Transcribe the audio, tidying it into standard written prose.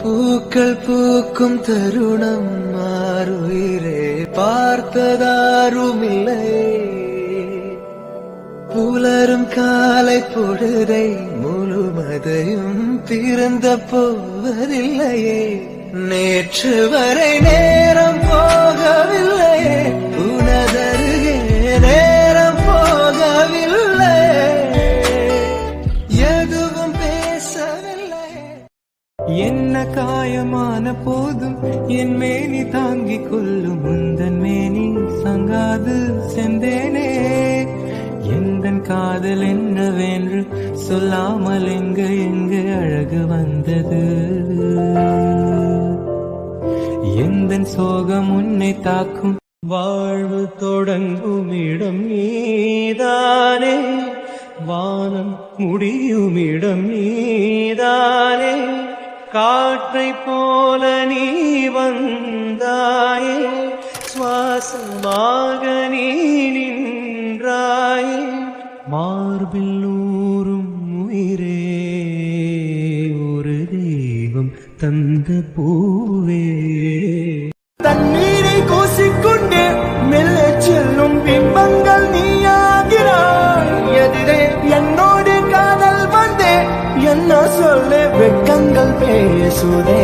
பூக்கள் பூக்கும் தருணம் மாறுயிரே பார்த்ததாருமில்லை. புலரும் காலை பொழுதை முழுமதையும் பிறந்த போவதில்லையே. நேற்று வரை நேரம் போகவில்லையே, உனதருகே நேரம் போகவில்லை, எதுவும் பேசவில்லை. என்ன காயமான போதும் என் மேனி தாங்கிக் கொள்ளும் உந்தன் மேனி சங்காது செந்தேனே. எந்தன் காதல் என்னவென்று சொல்லாமல் எங்கு அழகு வந்தது. எந்தன் சோகம் உன்னை தாக்கும் வாழ்வு தொடங்கும் இடம் நீதானே. வானம் முடியும் இடம் நீதானே. காற்றை போல நீ வந்தாயே, சுவாசமாக நீ நின்றாயே. மார்பில் ஊறும் உயிரே, ஒரு தெய்வம் தந்த பூவே. தண்ணீரை கூசிக்கொண்டே மெல்ல செல்லும் பிம்பங்கள் நீயாகிறாய். எதிரே என்னோடு காதல் வந்தே என்ன சொல்ல வெட்கங்கள் பேசுதே.